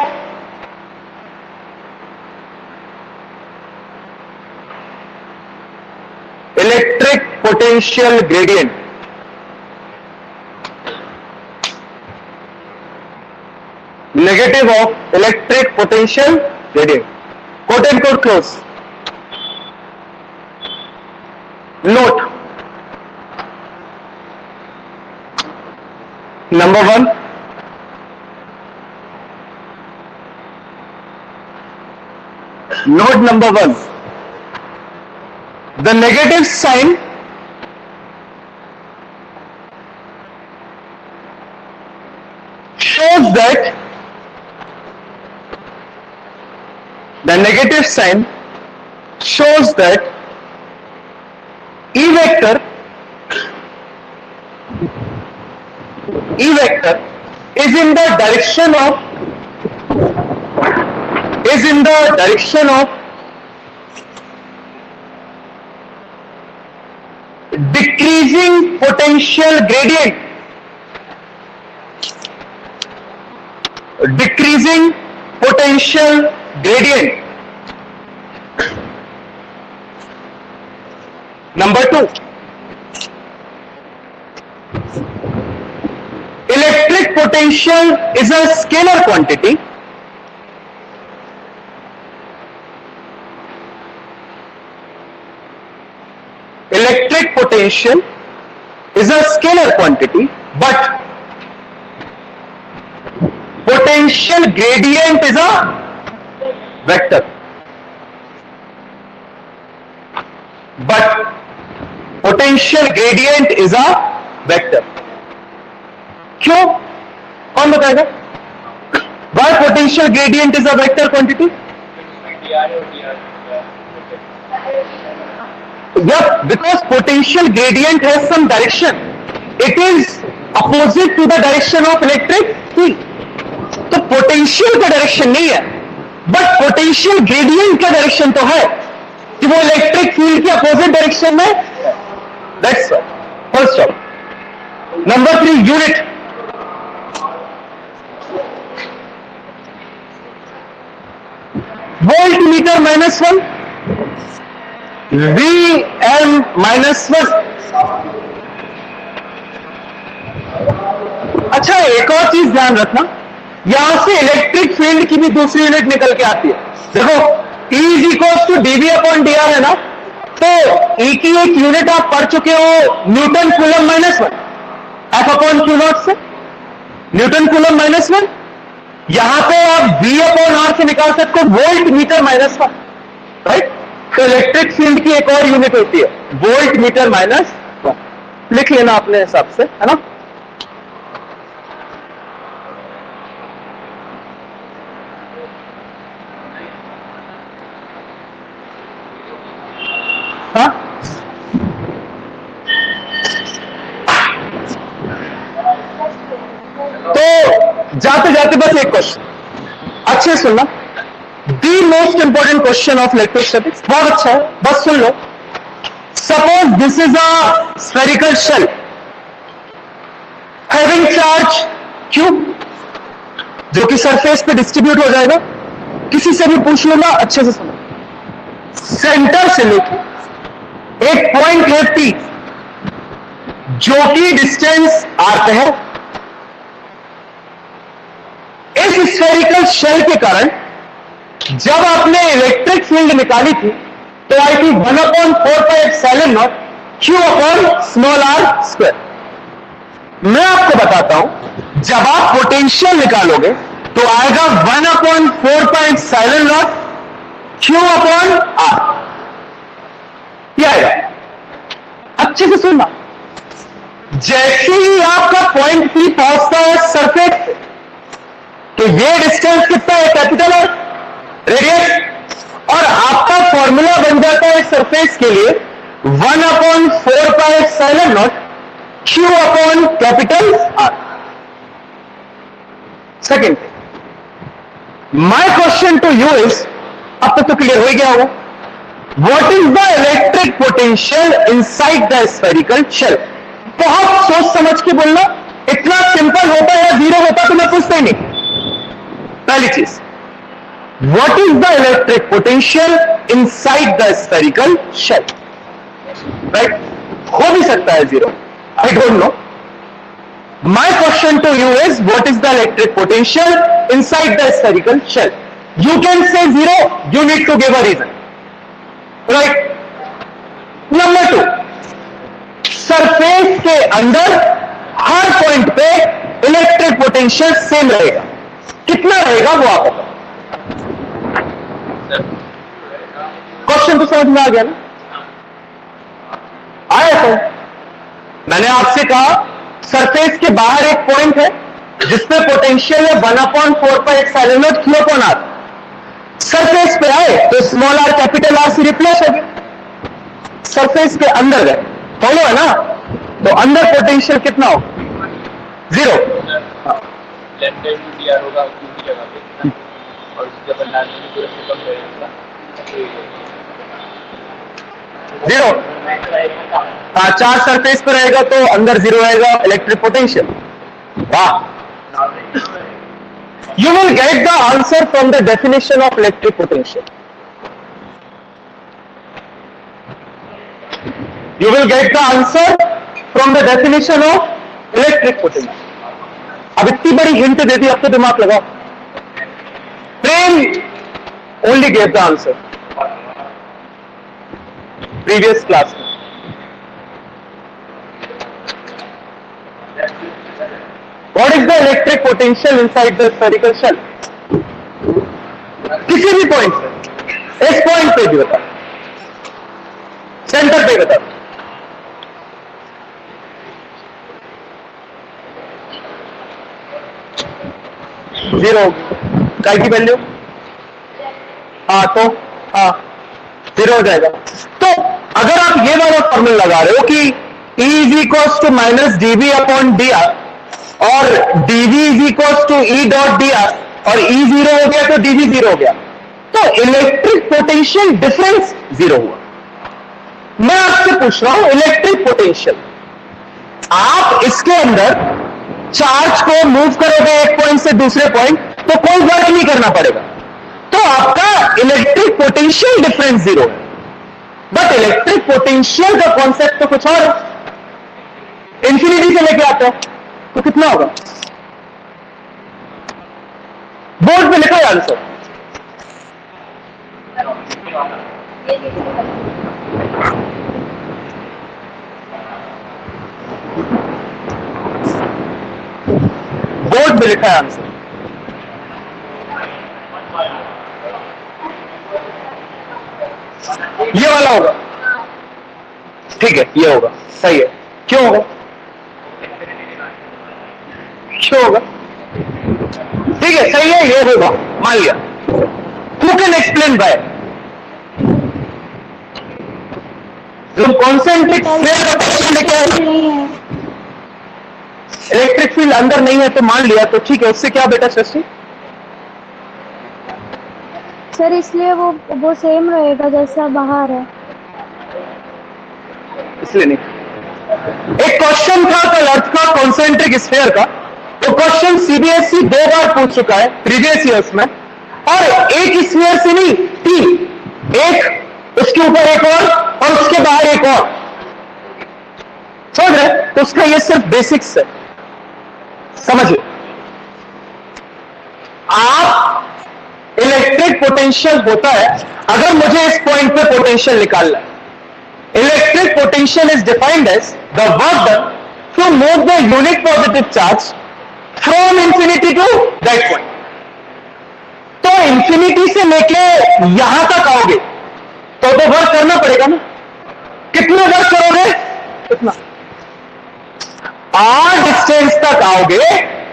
electric potential gradient. Negative of electric potential gradient. Quote and quote close. Note. Number one. Note number one. The negative sign shows that E vector E vector is in the direction of decreasing potential gradient. Decreasing potential gradient. Number 2, electric potential is a scalar quantity. Electric potential is a scalar quantity, but potential gradient is a vector. But potential gradient is a vector. क्यों? कौन बताएगा? Why potential gradient is a vector quantity? Yep, because potential gradient has some direction. It is opposite to the direction of electric field. तो potential का direction नहीं है, but potential gradient का direction तो है कि वो इलेक्ट्रिक फील्ड के अपोजिट डायरेक्शन में. That's first of. Number 3, unit. Volt meter -1, Vm -1. अच्छा, एक और चीज ध्यान रखना, यहां से इलेक्ट्रिक फील्ड की भी दूसरी यूनिट निकल के आती है. देखो, E = dV/dr है ना, तो E की एक यूनिट आप पढ़ चुके हो, न्यूटन कूलम -1, F/Q0 से न्यूटन कूलम -1. यहां पे आप V/R से निकाल सकते हो वोल्ट मीटर -1, राइट. तो इलेक्ट्रिक फील्ड की एक और यूनिट होती है वोल्ट मीटर -1. लिख लेना अपने हिसाब से, है ना. हाँ, तो जाते जाते बस एक क्वेश्चन अच्छे सुनना. The most important question of electrostatics. बहुत अच्छा है, बस सुन लो. Suppose this is a spherical shell having charge Q, जो कि सरफेस पे डिस्ट्रीब्यूट हो जाएगा. किसी से भी पूछ लो ना, अच्छे से सुनो. सेंटर से लेके एक पॉइंट है P, जो कि डिस्टेंस R पे है. इस स्फेरिकल शेल के कारण जब आपने इलेक्ट्रिक फील्ड निकाली थी तो आई थी 1/4πε0 Q/r². मैं आपको बताता हूं, जब आप पोटेंशियल निकालोगे तो आएगा 1/4πε0 Q/r. क्या आएगा? अच्छे से सुनना. जैसे ही आपका पॉइंट P पहुंचता है सरफेस पे, तो ये डिस्टेंस कितना है? Capital R, radius. और आपका फॉर्मूला बन जाता है सरफेस के लिए 1/4πε0 Q/R. Second, my question to you is, अब तक तो क्लियर हो गया होगा, what is the electric potential inside the spherical shell. बहुत सोच समझ के बोलना. इतना सिंपल होता है, जीरो होता तो मैं पूछता ही नहीं. पहली चीज, what is the electric potential inside the spherical shell? Right? हो भी सकता है zero, I don't know. My question to you is, what is the electric potential inside the spherical shell? You can say zero, you need to give a reason. Right? Number 2, surface के अंदर हर point पे electric potential same रहेगा. कितना रहेगा वो आप बताओ. Question तो समझ में आ गया ना? आया तो मैंने आपसे कहा सरफेस के बाहर एक पॉइंट है जिसपे पोटेंशियल है 1/4πε0 Q/r. सरफेस पे आए तो स्मॉल r कैपिटल R से रिप्लेस हो गया. सरफेस के अंदर गए, फॉलो है ना, तो अंदर पोटेंशियल कितना हो? Zero. Left hand to dr होगा क्यू की जगह पे और उसके बाद लास्ट में पूरा से कम रहेगा जीरो। हाँ, चार्ज सरफेस पे रहेगा तो अंदर जीरो आएगा इलेक्ट्रिक पोटेंशियल। वाह, you will get the answer from the definition of electric potential. You will get the answer from the definition of electric potential. अब इतनी बड़ी हिंट दे दी, अब तो दिमाग लगाओ। प्रेम only gave the answer previous class में। What is the electric potential inside the spherical shell? किसी भी पॉइंट पे, इस पॉइंट पे भी बता, सेंटर पे बता। जीरो काय की वैल्यू? हाँ तो हाँ जीरो हो जाएगा। तो अगर आप ये वाला फॉर्मूला लगा रहे हो कि E is equal to minus dv upon d r और dv is equal to E dot d r और E जीरो हो गया तो dv जीरो हो गया, तो इलेक्ट्रिक पोटेंशियल डिफरेंस जीरो हुआ। मैं आपसे पूछ रहा हूं इलेक्ट्रिक पोटेंशियल, आप इसके अंदर चार्ज को मूव करोगे एक पॉइंट से दूसरे पॉइंट तो कोई वर्क नहीं करना पड़ेगा, तो आपका इलेक्ट्रिक पोटेंशियल डिफरेंस जीरो है। बट इलेक्ट्रिक पोटेंशियल का कॉन्सेप्ट तो कुछ और है, इंफिनिटी से लेके आता है तो कितना होगा? बोर्ड पे लिखा है आंसर। बोर्ड पे लिखा है आंसर। ये वाला होगा, ठीक है, ये होगा, सही है। क्यों होगा? क्यों होगा? ठीक है, सही है, ये होगा, मान लिया। Who can explain why? जो कॉन्सेंट्रिक स्फीयर का क्वेश्चन लेके आए, इलेक्ट्रिक फील्ड अंदर नहीं है तो मान लिया, तो ठीक है, उससे क्या बेटा सृष्टि? सर इसलिए वो सेम रहेगा जैसा बाहर है, इसलिए नहीं। एक क्वेश्चन था कल अर्थ का कॉन्सेंट्रिक स्फीयर का, वो क्वेश्चन सीबीएसई 2 बार पूछ चुका है प्रीवियस ईयर्स में, और एक स्फीयर से नहीं 3, एक उसके ऊपर एक और उसके बाहर एक और, समझ रहे? तो उसका ये सिर्फ बेसिक्स है, समझिए। आप इलेक्ट्रिक पोटेंशियल होता है, अगर मुझे इस पॉइंट पे पोटेंशियल निकालना है, electric potential is defined as the work done to move the unit positive charge from infinity to that point. तो इंफिनिटी से लेके यहां तक आओगे तो वर्क करना पड़ेगा ना। कितना वर्क करोगे? कितना? r डिस्टेंस तक आओगे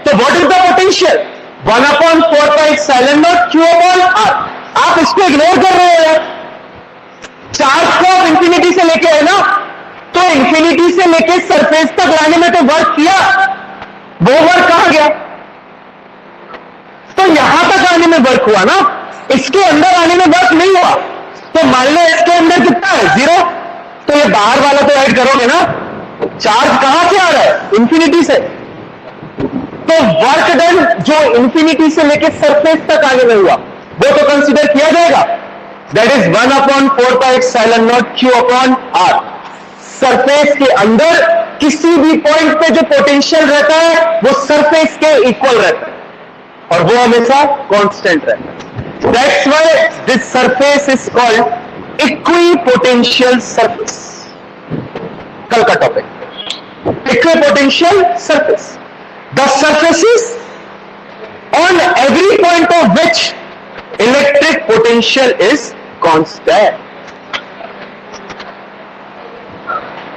तो what is the potential? 1/4πε0 q/r। आप इसको इग्नोर कर रहे हो यार, चार्ज को आप इंफिनिटी से लेके है ना, तो इंफिनिटी से लेके सरफेस तक लाने में तो वर्क किया, वो वर्क कहां गया? तो यहां तक आने में वर्क हुआ ना, इसके अंदर आने में वर्क नहीं हुआ। तो मान लो इसके अंदर कितना है? जीरो। तो ये बाहर वाला तो ऐड करोगे ना, चार्ज कहां से आ रहा है? इंफिनिटी से। तो वर्क डन जो इंफिनिटी से लेके सरफेस तक आने में हुआ वो तो कंसीडर किया जाएगा, दैट इज 1/4πε0 q/r। सरफेस के अंदर किसी भी पॉइंट पे जो पोटेंशियल रहता है वो सरफेस के इक्वल रहता है और वो हमेशा कांस्टेंट रहता है। That's why this surface is called equipotential surface. कल का topic equipotential surface, the surfaces on every point of which electric potential is constant.